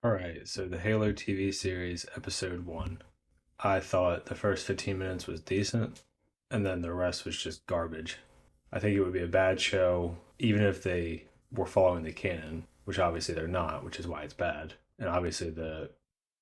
Alright, so the Halo TV series, episode 1. I thought the first 15 minutes was decent, and then the rest was just garbage. I think it would be a bad show, even if they were following the canon, which obviously they're not, which is why it's bad. And obviously, the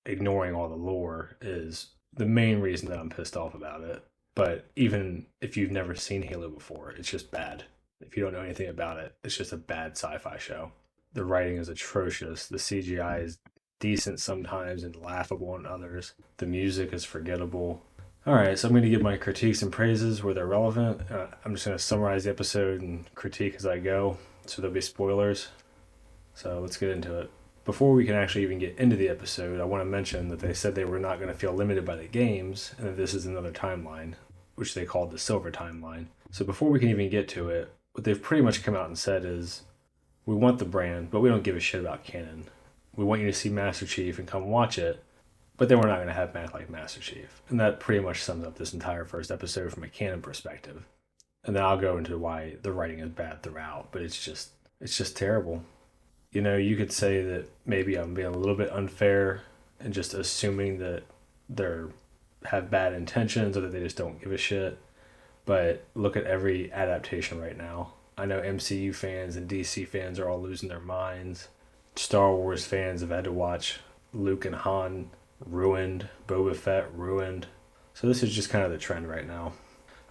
ignoring all the lore is the main reason that I'm pissed off about it. But even if you've never seen Halo before, it's just bad. If you don't know anything about it, it's just a bad sci fi show. The writing is atrocious. The CGI is decent sometimes and laughable in others. The music is forgettable. All right, so I'm going to give my critiques and praises where they're relevant. I'm just going to summarize the episode and critique as I go, so there'll be spoilers. So let's get into it. Before we can actually even get into the episode, I want to mention that they said they were not going to feel limited by the games, and that this is another timeline, which they called the Silver Timeline. So before we can even get to it, what they've pretty much come out and said is, we want the brand, but we don't give a shit about canon. We want you to see Master Chief and come watch it, but then we're not going to have Mac like Master Chief. And that pretty much sums up this entire first episode from a canon perspective. And then I'll go into why the writing is bad throughout, but it's just terrible. You know, you could say that maybe I'm being a little bit unfair and just assuming that they're have bad intentions or that they just don't give a shit. But look at every adaptation right now. I know MCU fans and DC fans are all losing their minds. Star Wars fans have had to watch Luke and Han ruined, Boba Fett ruined. So this is just kind of the trend right now.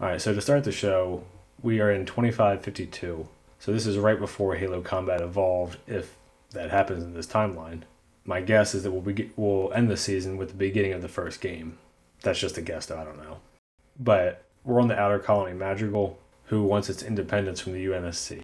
Alright, so to start the show, we are in 2552. So this is right before Halo Combat Evolved, if that happens in this timeline. My guess is that we'll end the season with the beginning of the first game. That's just a guess, though, I don't know. But we're on the outer colony Madrigal, who wants its independence from the UNSC.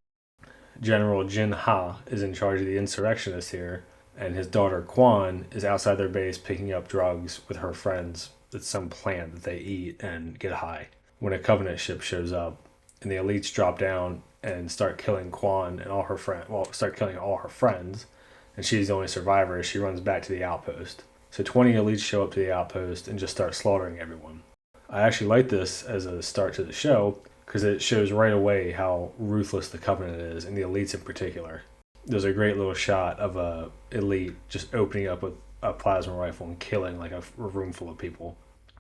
General Jin Ha is in charge of the insurrectionists here, and his daughter Quan is outside their base picking up drugs with her friends at some plant that they eat and get high. When a Covenant ship shows up, and the elites drop down and start killing Quan and all her friends, start killing all her friends, and she's the only survivor, she runs back to the outpost. So 20 elites show up to the outpost and just start slaughtering everyone. I actually like this as a start to the show, because it shows right away how ruthless the Covenant is, and the elites in particular. There's a great little shot of a elite just opening up with a plasma rifle and killing like a room full of people.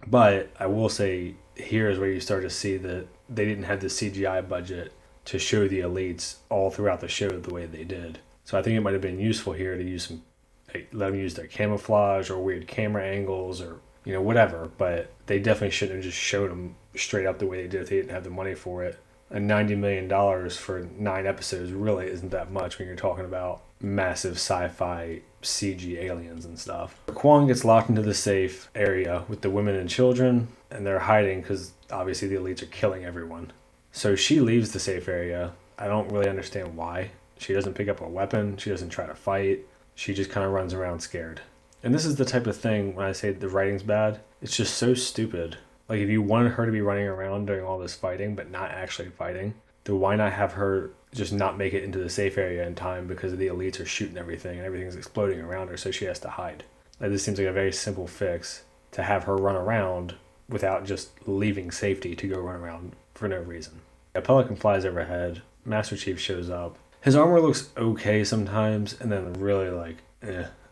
But I will say, here is where you start to see that they didn't have the CGI budget to show the elites all throughout the show the way they did. So I think it might have been useful here to use let them use their camouflage or weird camera angles or whatever, but they definitely shouldn't have just showed them straight up the way they did if they didn't have the money for it. And $90 million for 9 episodes really isn't that much when you're talking about massive sci-fi CG aliens and stuff. Quan gets locked into the safe area with the women and children, and they're hiding because obviously the elites are killing everyone. So she leaves the safe area. I don't really understand why. She doesn't pick up a weapon. She doesn't try to fight. She just kind of runs around scared. And this is the type of thing, when I say the writing's bad, it's just so stupid. Like, if you wanted her to be running around doing all this fighting, but not actually fighting, then why not have her just not make it into the safe area in time because the elites are shooting everything and everything's exploding around her, so she has to hide. Like, this seems like a very simple fix to have her run around without just leaving safety to go run around for no reason. A Pelican flies overhead, Master Chief shows up. His armor looks okay sometimes, and then really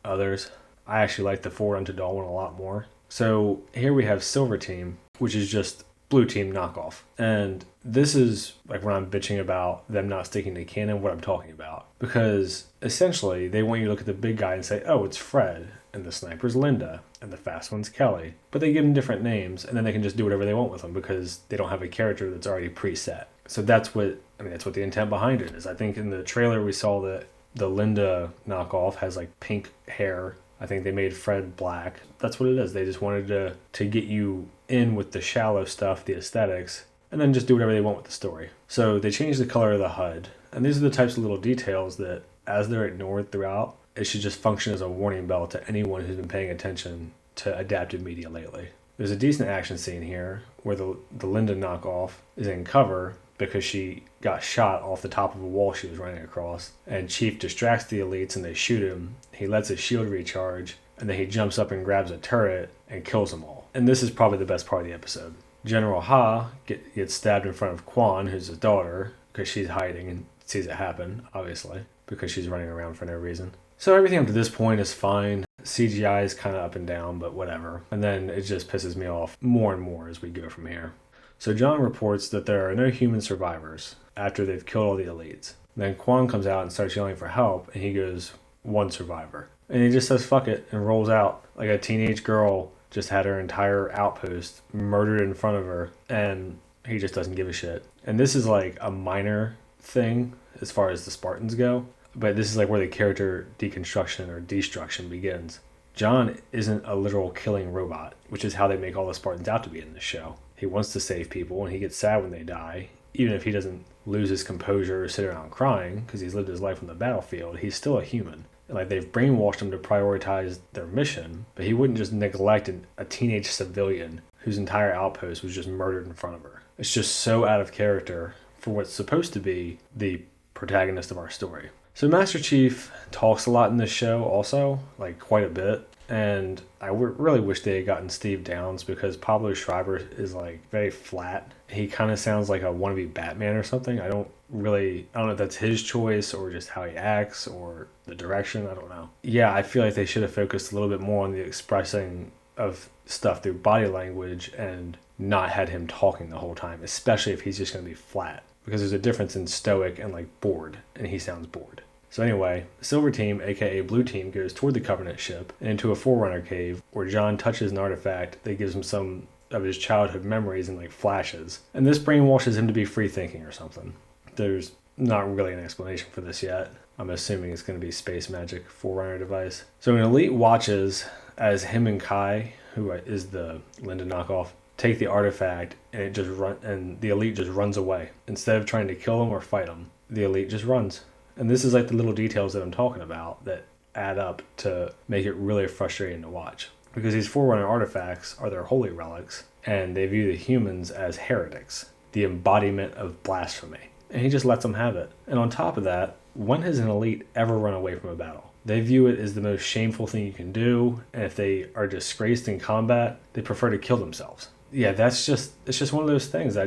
others. I actually like the Forward Unto Dawn one a lot more. So here we have Silver Team, which is just Blue Team knockoff. And this is like when I'm bitching about them not sticking to canon, what I'm talking about. Because essentially they want you to look at the big guy and say, oh, it's Fred, and the sniper's Linda, and the fast one's Kelly. But they give them different names, and then they can just do whatever they want with them because they don't have a character that's already preset. So that's what the intent behind it is. I think in the trailer we saw that the Linda knockoff has like pink hair. I think they made Fred black. That's what it is. They just wanted to get you in with the shallow stuff, the aesthetics, and then just do whatever they want with the story. So they changed the color of the HUD. And these are the types of little details that, as they're ignored throughout, it should just function as a warning bell to anyone who's been paying attention to adapted media lately. There's a decent action scene here where the Linda knockoff is in cover because she got shot off the top of a wall she was running across. And Chief distracts the elites and they shoot him. He lets his shield recharge, and then he jumps up and grabs a turret and kills them all. And this is probably the best part of the episode. General Ha gets stabbed in front of Quan, who's his daughter, because she's hiding and sees it happen, obviously, because she's running around for no reason. So everything up to this point is fine. CGI is kind of up and down, but whatever. And then it just pisses me off more and more as we go from here. So John reports that there are no human survivors after they've killed all the elites. Then Quan comes out and starts yelling for help, and he goes, one survivor. And he just says fuck it and rolls out like a teenage girl just had her entire outpost murdered in front of her, and he just doesn't give a shit. And this is like a minor thing as far as the Spartans go, but this is like where the character deconstruction or destruction begins. John isn't a literal killing robot, which is how they make all the Spartans out to be in this show. He wants to save people, and he gets sad when they die. Even if he doesn't lose his composure or sit around crying because he's lived his life on the battlefield, he's still a human. Like, they've brainwashed him to prioritize their mission, but he wouldn't just neglect a teenage civilian whose entire outpost was just murdered in front of her. It's just so out of character for what's supposed to be the protagonist of our story. So Master Chief talks a lot in this show also, like quite a bit. And I really wish they had gotten Steve Downes, because Pablo Schreiber is like very flat. He kind of sounds like a wannabe Batman or something. I don't know if that's his choice or just how he acts or the direction. I don't know. Yeah, I feel like they should have focused a little bit more on the expressing of stuff through body language and not had him talking the whole time, especially if he's just going to be flat. Because there's a difference in stoic and like bored, and he sounds bored. So anyway, Silver Team, aka Blue Team, goes toward the Covenant ship and into a Forerunner cave where John touches an artifact that gives him some of his childhood memories and like flashes. And this brainwashes him to be free thinking or something. There's not really an explanation for this yet. I'm assuming it's going to be space magic Forerunner device. So an elite watches as him and Kai, who is the Linda knockoff, take the artifact, and the elite just runs away. Instead of trying to kill him or fight him, the elite just runs. And this is like the little details that I'm talking about that add up to make it really frustrating to watch. Because these Forerunner artifacts are their holy relics, and they view the humans as heretics, the embodiment of blasphemy. And he just lets them have it. And on top of that, when has an elite ever run away from a battle? They view it as the most shameful thing you can do, and if they are disgraced in combat, they prefer to kill themselves. Yeah, it's just one of those things. I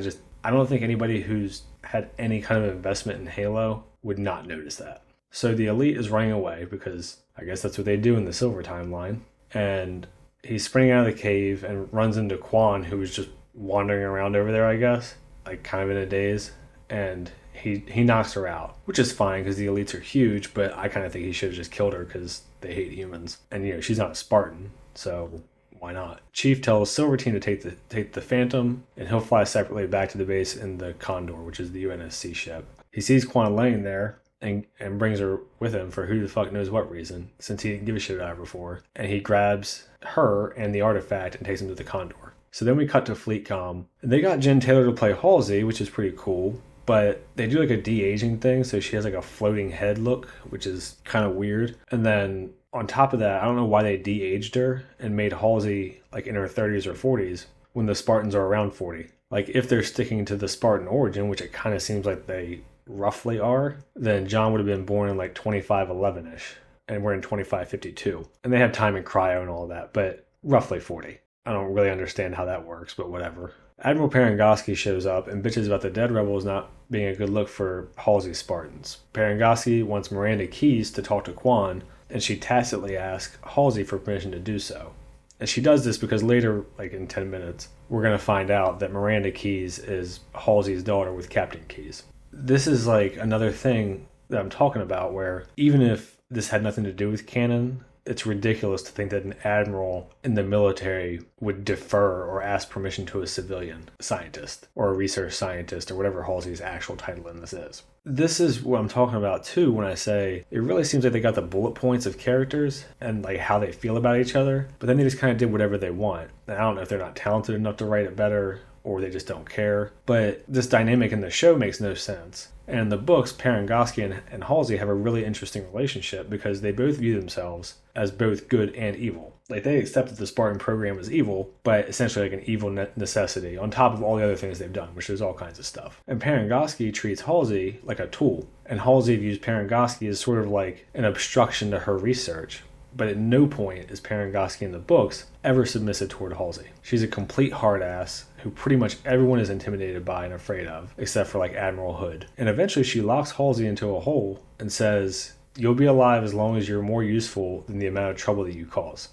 don't think anybody who's had any kind of investment in Halo would not notice that. So the elite is running away because I guess that's what they do in the Silver timeline. And he's sprinting out of the cave and runs into Quan, who was just wandering around over there, I guess, like kind of in a daze. And he knocks her out, which is fine because the elites are huge, but I kind of think he should have just killed her because they hate humans. And, she's not a Spartan, so why not? Chief tells Silver Team to take the Phantom, and he'll fly separately back to the base in the Condor, which is the UNSC ship. He sees Quan laying there and brings her with him for who the fuck knows what reason, since he didn't give a shit about her before. And he grabs her and the artifact and takes him to the Condor. So then we cut to FleetCom, and they got Jen Taylor to play Halsey, which is pretty cool. But they do like a de-aging thing, so she has like a floating head look, which is kind of weird. And then on top of that, I don't know why they de-aged her and made Halsey like in her 30s or 40s when the Spartans are around 40. Like, if they're sticking to the Spartan origin, which it kind of seems like they roughly are, then John would have been born in like 2511-ish, and we're in 2552. And they have time in cryo and all that, but roughly 40. I don't really understand how that works, but whatever. Admiral Parangoski shows up and bitches about the dead rebels not being a good look for Halsey's Spartans. Parangoski wants Miranda Keyes to talk to Quan, and she tacitly asks Halsey for permission to do so. And she does this because later, like in 10 minutes, we're going to find out that Miranda Keyes is Halsey's daughter with Captain Keyes. This is like another thing that I'm talking about where even if this had nothing to do with canon, it's ridiculous to think that an admiral in the military would defer or ask permission to a civilian scientist or a research scientist or whatever Halsey's actual title in this is. This is what I'm talking about too when I say it really seems like they got the bullet points of characters and like how they feel about each other, but then they just kind of did whatever they want. And I don't know if they're not talented enough to write it better or they just don't care, but this dynamic in the show makes no sense. And in the books, Parangoski and Halsey have a really interesting relationship because they both view themselves as both good and evil. Like, they accept that the Spartan program is evil, but essentially like an evil necessity on top of all the other things they've done, which is all kinds of stuff. And Parangoski treats Halsey like a tool, and Halsey views Parangoski as sort of like an obstruction to her research. But at no point is Parangoski in the books ever submissive toward Halsey. She's a complete hard ass who pretty much everyone is intimidated by and afraid of, except for like Admiral Hood. And eventually she locks Halsey into a hole and says, you'll be alive as long as you're more useful than the amount of trouble that you cause.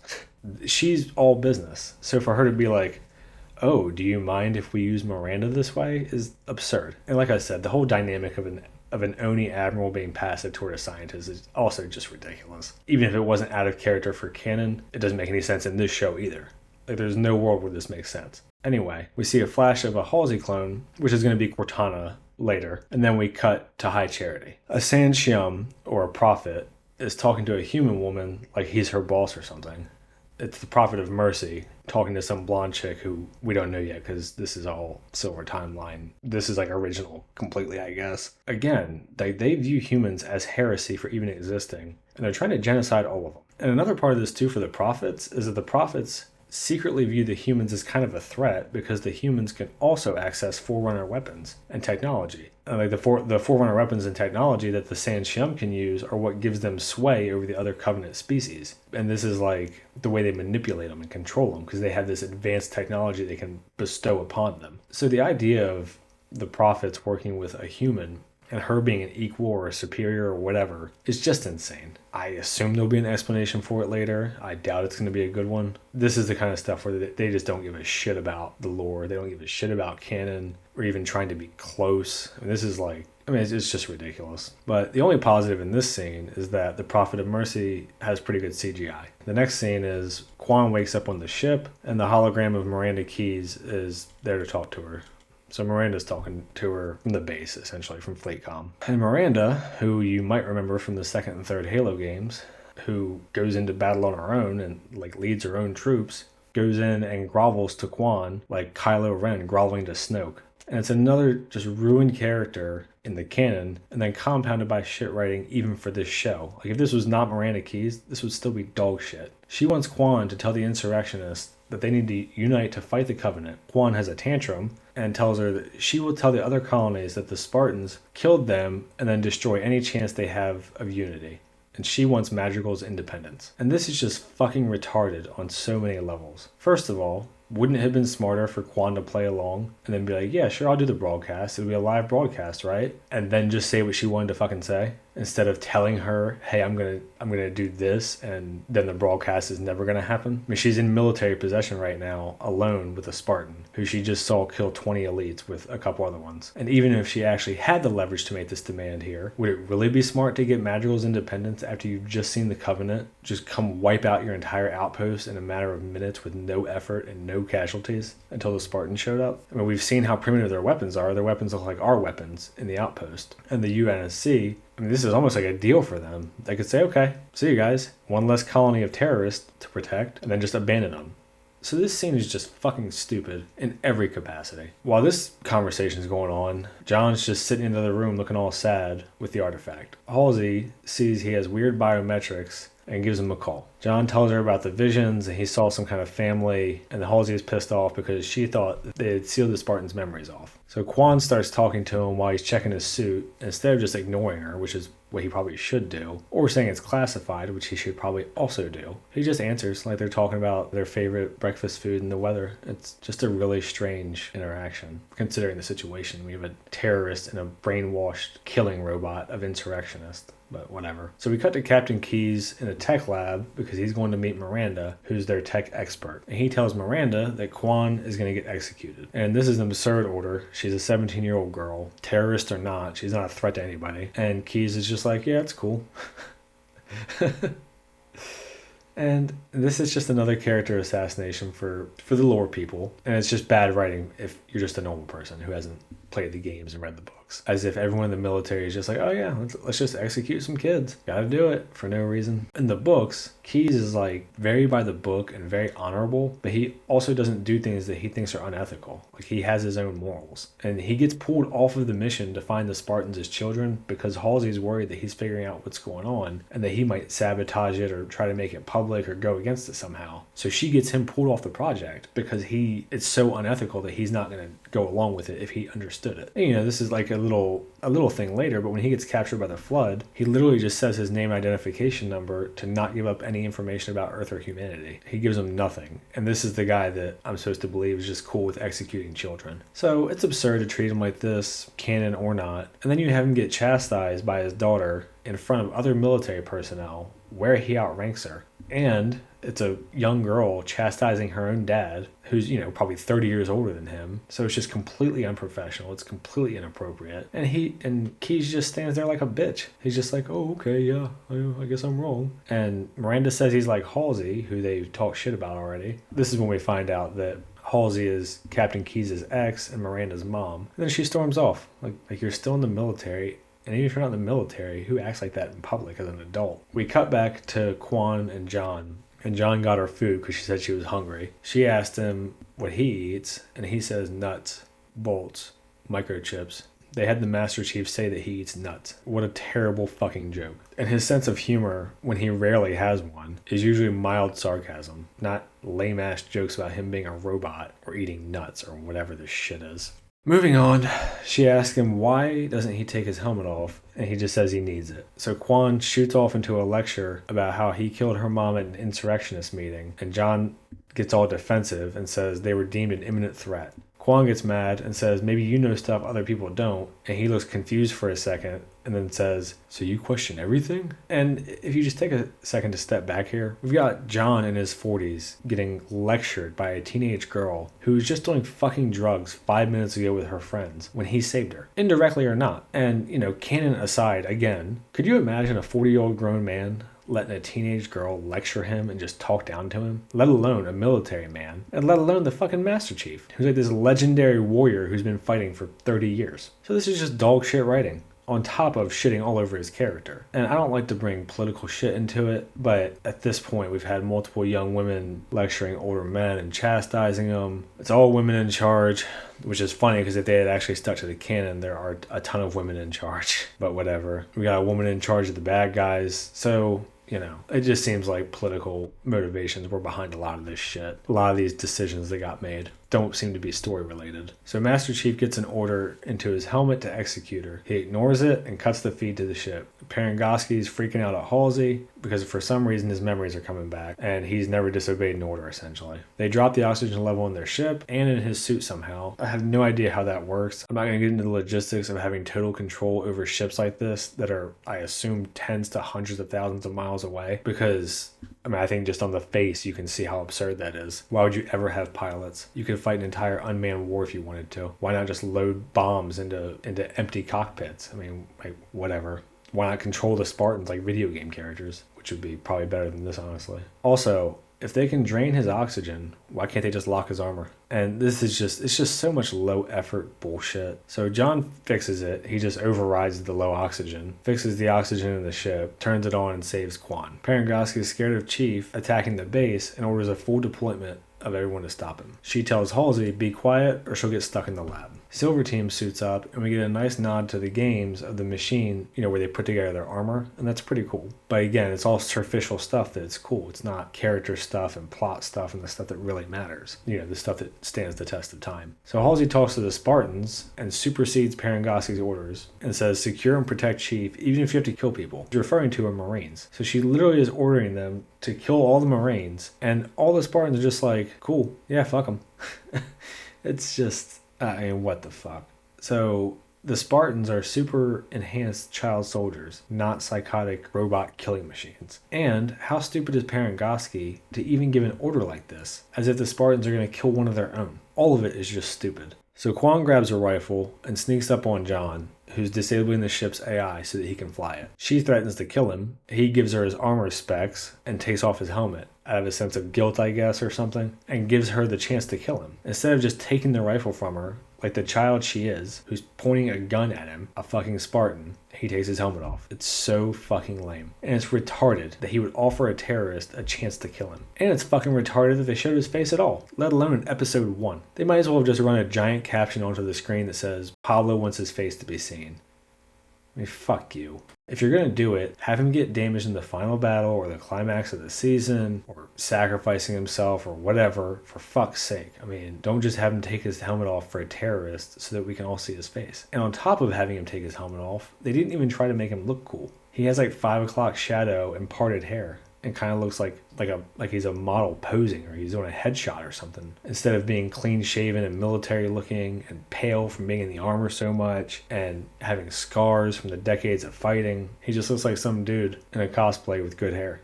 She's all business. So for her to be like, oh, do you mind if we use Miranda this way is absurd. And like I said, the whole dynamic of an Oni admiral being passive toward a scientist is also just ridiculous. Even if it wasn't out of character for canon, it doesn't make any sense in this show either. Like, there's no world where this makes sense. Anyway, we see a flash of a Halsey clone, which is going to be Cortana later, and then we cut to High Charity. A Sanshyam, or a prophet, is talking to a human woman like he's her boss or something. It's the Prophet of Mercy talking to some blonde chick who we don't know yet because this is all Silver Timeline. This is like original completely, I guess. Again, they view humans as heresy for even existing, and they're trying to genocide all of them. And another part of this too for the prophets is that the prophets secretly view the humans as kind of a threat because the humans can also access Forerunner weapons and technology. And like the Forerunner weapons and technology that the Sanshyam can use are what gives them sway over the other Covenant species. And this is like the way they manipulate them and control them because they have this advanced technology they can bestow upon them. So the idea of the prophets working with a human and her being an equal or a superior or whatever is just insane. I assume there'll be an explanation for it later. I doubt it's going to be a good one. This is the kind of stuff where they just don't give a shit about the lore. They don't give a shit about canon or even trying to be close. I mean, this is like, it's just ridiculous. But the only positive in this scene is that the Prophet of Mercy has pretty good CGI. The next scene is Quan wakes up on the ship and the hologram of Miranda Keyes is there to talk to her. So Miranda's talking to her from the base, essentially, from FleetCom. And Miranda, who you might remember from the second and third Halo games, who goes into battle on her own and like leads her own troops, goes in and grovels to Quan like Kylo Ren groveling to Snoke. And it's another just ruined character in the canon, and then compounded by shit writing even for this show. Like, if this was not Miranda Keyes, this would still be dog shit. She wants Quan to tell the insurrectionists that they need to unite to fight the Covenant. Quan has a tantrum and tells her that she will tell the other colonies that the Spartans killed them and then destroy any chance they have of unity. And she wants Madrigal's independence. And this is just fucking retarded on so many levels. First of all, wouldn't it have been smarter for Quan to play along and then be like, yeah, sure, I'll do the broadcast. It'll be a live broadcast, right? And then just say what she wanted to fucking say instead of telling her, hey, I'm gonna do this, and then the broadcast is never gonna happen. I mean, she's in military possession right now, alone with a Spartan who she just saw kill 20 elites with a couple other ones. And even if she actually had the leverage to make this demand here, would it really be smart to get Madrigal's independence after you've just seen the Covenant just come wipe out your entire outpost in a matter of minutes with no effort and no casualties until the Spartans showed up? I mean, we've seen how primitive their weapons are. Their weapons look like our weapons in the outpost. And the UNSC, I mean, this is almost like a deal for them. They could say, okay, see you guys. One less colony of terrorists to protect, and then just abandon them. So this scene is just fucking stupid in every capacity. While this conversation is going on, John's just sitting in the other room looking all sad with the artifact. Halsey sees he has weird biometrics and gives him a call. John tells her about the visions and he saw some kind of family, and Halsey is pissed off because she thought they had sealed the Spartans' memories off. So Quan starts talking to him while he's checking his suit instead of just ignoring her, which is what he probably should do, or saying it's classified, which he should probably also do. He just answers like they're talking about their favorite breakfast food and the weather. It's just a really strange interaction considering the situation. We have a terrorist and a brainwashed killing robot of insurrectionists. But whatever. So we cut to Captain Keyes in a tech lab because he's going to meet Miranda, who's their tech expert. And he tells Miranda that Quan is going to get executed. And this is an absurd order. She's a 17-year-old girl. Terrorist or not, she's not a threat to anybody. And Keyes is just like, yeah, it's cool. And this is just another character assassination for the lore people. And it's just bad writing if you're just a normal person who hasn't played the games and read the books. As if everyone in the military is just like, oh yeah, let's just execute some kids. Gotta do it for no reason. In the books, Keyes is like very by the book and very honorable, but he also doesn't do things that he thinks are unethical. Like, he has his own morals. And he gets pulled off of the mission to find the Spartans as children because Halsey's worried that he's figuring out what's going on and that he might sabotage it or try to make it public or go against it somehow. So she gets him pulled off the project because it's so unethical that he's not going to go along with it if he understood it. And, this is like a little thing later, but when he gets captured by the flood, he literally just says his name and identification number to not give up any information about Earth or humanity. He gives them nothing. And this is the guy that I'm supposed to believe is just cool with executing children. So it's absurd to treat him like this, canon or not. And then you have him get chastised by his daughter in front of other military personnel where he outranks her. And it's a young girl chastising her own dad, who's, probably 30 years older than him. So it's just completely unprofessional. It's completely inappropriate. And Keyes just stands there like a bitch. He's just like, oh, okay, yeah, I guess I'm wrong. And Miranda says he's like Halsey, who they talk shit about already. This is when we find out that Halsey is Captain Keyes' ex and Miranda's mom. And then she storms off. Like you're still in the military. And even if you're not in the military, who acts like that in public as an adult? We cut back to Quan and John. And John got her food because she said she was hungry. She asked him what he eats, and he says nuts, bolts, microchips. They had the Master Chief say that he eats nuts. What a terrible fucking joke. And his sense of humor, when he rarely has one, is usually mild sarcasm, not lame-ass jokes about him being a robot or eating nuts or whatever this shit is. Moving on, she asks him why doesn't he take his helmet off, and he just says he needs it. So Quan shoots off into a lecture about how he killed her mom at an insurrectionist meeting, and John gets all defensive and says they were deemed an imminent threat. Quan gets mad and says maybe you know stuff other people don't, and he looks confused for a second and then says, so you question everything? And if you just take a second to step back here, we've got John in his 40s getting lectured by a teenage girl who was just doing fucking drugs 5 minutes ago with her friends when he saved her, indirectly or not. And, canon aside, again, could you imagine a 40-year-old grown man letting a teenage girl lecture him and just talk down to him, let alone a military man, and let alone the fucking Master Chief, who's like this legendary warrior who's been fighting for 30 years. So this is just dog shit writing, on top of shitting all over his character. And I don't like to bring political shit into it, but at this point we've had multiple young women lecturing older men and chastising them. It's all women in charge, which is funny because if they had actually stuck to the canon, there are a ton of women in charge. But whatever. We got a woman in charge of the bad guys, so it just seems like political motivations were behind a lot of this shit. A lot of these decisions that got made don't seem to be story related. So Master Chief gets an order into his helmet to execute her. He ignores it and cuts the feed to the ship. Parangoski's freaking out at Halsey because for some reason his memories are coming back and he's never disobeyed an order essentially. They drop the oxygen level in their ship and in his suit somehow. I have no idea how that works. I'm not going to get into the logistics of having total control over ships like this that are, I assume, tens to hundreds of thousands of miles away because I think just on the face you can see how absurd that is. Why would you ever have pilots? You could fight an entire unmanned war if you wanted to. Why not just load bombs into empty cockpits? Whatever. Why not control the Spartans like video game characters? Which would be probably better than this, honestly. Also, if they can drain his oxygen, why can't they just lock his armor? And this is it's just so much low effort bullshit. So John fixes it. He just overrides the low oxygen, fixes the oxygen in the ship, turns it on and saves Quan. Parangoski is scared of Chief attacking the base and orders a full deployment of everyone to stop him. She tells Halsey, be quiet or she'll get stuck in the lab. Silver Team suits up and we get a nice nod to the games of the machine, where they put together their armor, and that's pretty cool. But again, it's all superficial stuff that's cool. It's not character stuff and plot stuff and the stuff that really matters. The stuff that stands the test of time. So Halsey talks to the Spartans and supersedes Parangoski's orders and says secure and protect Chief even if you have to kill people. She's referring to her Marines. So she literally is ordering them to kill all the Marines, and all the Spartans are just like, cool, yeah, fuck them. It's just, what the fuck? So the Spartans are super enhanced child soldiers, not psychotic robot killing machines. And how stupid is Parangoski to even give an order like this, as if the Spartans are going to kill one of their own? All of it is just stupid. So Quan grabs a rifle and sneaks up on John, who's disabling the ship's AI so that he can fly it. She threatens to kill him. He gives her his armor specs and takes off his helmet, out of a sense of guilt, I guess, or something, and gives her the chance to kill him. Instead of just taking the rifle from her, like the child she is, who's pointing a gun at him, a fucking Spartan, he takes his helmet off. It's so fucking lame. And it's retarded that he would offer a terrorist a chance to kill him. And it's fucking retarded that they showed his face at all, let alone in episode 1. They might as well have just run a giant caption onto the screen that says, Pablo wants his face to be seen. Fuck you. If you're going to do it, have him get damaged in the final battle or the climax of the season or sacrificing himself or whatever, for fuck's sake. I mean, don't just have him take his helmet off for a terrorist so that we can all see his face. And on top of having him take his helmet off, they didn't even try to make him look cool. He has like 5 o'clock shadow and parted hair, and kind of looks like he's a model posing, or he's doing a headshot or something, instead of being clean shaven and military looking and pale from being in the armor so much and having scars from the decades of fighting. He just looks like some dude in a cosplay with good hair.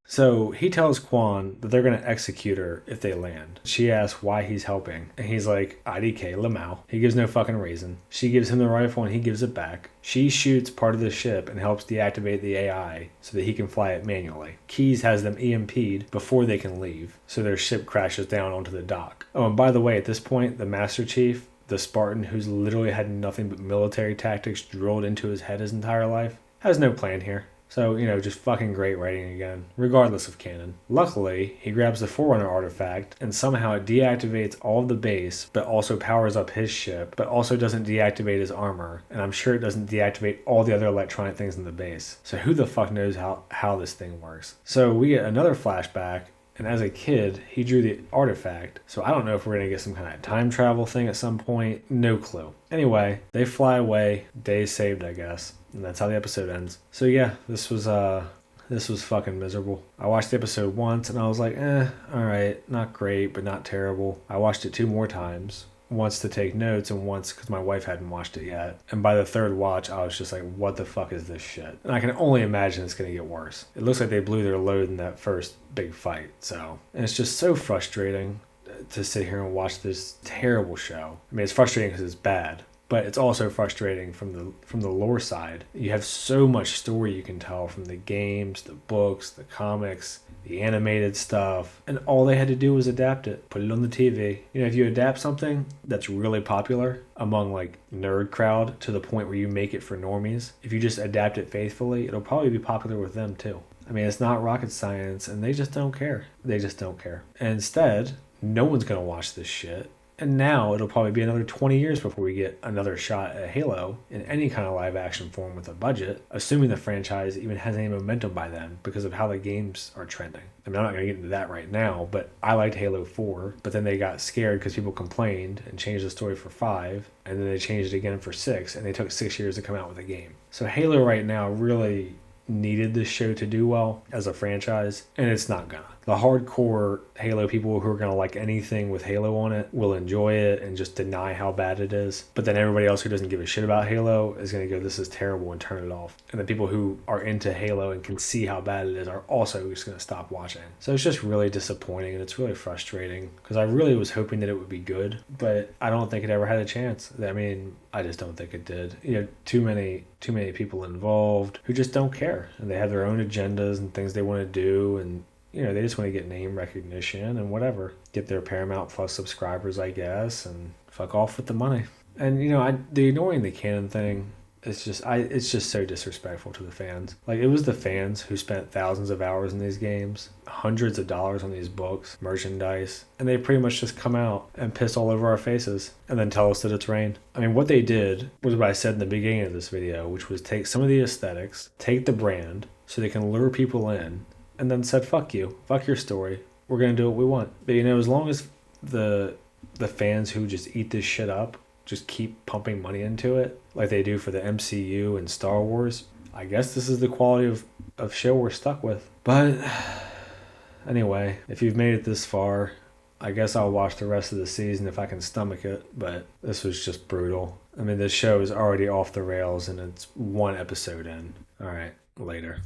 So he tells Quan that they're going to execute her if they land. She asks why he's helping, and he's like, IDK Lamau. He gives no fucking reason. She gives him the rifle and he gives it back. She shoots part of the ship and helps deactivate the AI so that he can fly it manually. Keyes has them EMP'd before they can leave, so their ship crashes down onto the dock. Oh, and by the way, at this point, the Master Chief, the Spartan who's literally had nothing but military tactics drilled into his head his entire life, has no plan here. So, just fucking great writing again, regardless of canon. Luckily, he grabs the Forerunner artifact, and somehow it deactivates all of the base, but also powers up his ship, but also doesn't deactivate his armor, and I'm sure it doesn't deactivate all the other electronic things in the base. So who the fuck knows how this thing works? So we get another flashback, and as a kid, he drew the artifact, so I don't know if we're going to get some kind of time travel thing at some point. No clue. Anyway, they fly away, day saved, I guess. And that's how the episode ends. So yeah, this was fucking miserable. I watched the episode once and I was like, alright, not great, but not terrible. I watched it 2 more times. Once to take notes and once because my wife hadn't watched it yet. And by the 3rd watch, I was just like, what the fuck is this shit? And I can only imagine it's going to get worse. It looks like they blew their load in that first big fight. And it's just so frustrating to sit here and watch this terrible show. I mean, it's frustrating because it's bad. But it's also frustrating from the lore side. You have so much story you can tell from the games, the books, the comics, the animated stuff. And all they had to do was adapt it, put it on the TV. If you adapt something that's really popular among like nerd crowd to the point where you make it for normies, if you just adapt it faithfully, it'll probably be popular with them too. I mean, it's not rocket science and they just don't care. They just don't care. And instead, no one's going to watch this shit. And now it'll probably be another 20 years before we get another shot at Halo in any kind of live action form with a budget, assuming the franchise even has any momentum by then because of how the games are trending. I mean, I'm not going to get into that right now, but I liked Halo 4, but then they got scared because people complained and changed the story for 5, and then they changed it again for 6, and they took 6 years to come out with a game. So Halo right now really needed this show to do well as a franchise, and it's not gonna. The hardcore Halo people who are gonna like anything with Halo on it will enjoy it and just deny how bad it is. But then everybody else who doesn't give a shit about Halo is gonna go, this is terrible, and turn it off. And the people who are into Halo and can see how bad it is are also just gonna stop watching. So it's just really disappointing and it's really frustrating because I really was hoping that it would be good, but I don't think it ever had a chance. I mean, I just don't think it did. Too many people involved who just don't care, and they have their own agendas and things they want to do, and they just want to get name recognition and whatever, get their Paramount Plus subscribers, I guess, and fuck off with the money. And the ignoring the canon thing, it's just so disrespectful to the fans. Like, it was the fans who spent thousands of hours in these games, hundreds of dollars on these books, merchandise, and they pretty much just come out and piss all over our faces and then tell us that it's rain. I mean, what they did was what I said in the beginning of this video, which was take some of the aesthetics, take the brand so they can lure people in, and then said, fuck you, fuck your story, we're going to do what we want. But as long as the fans who just eat this shit up just keep pumping money into it like they do for the MCU and Star Wars, I guess this is the quality of show we're stuck with. But anyway, if you've made it this far, I guess I'll watch the rest of the season if I can stomach it, but this was just brutal. I mean, this show is already off the rails and it's 1 episode in. All right, later.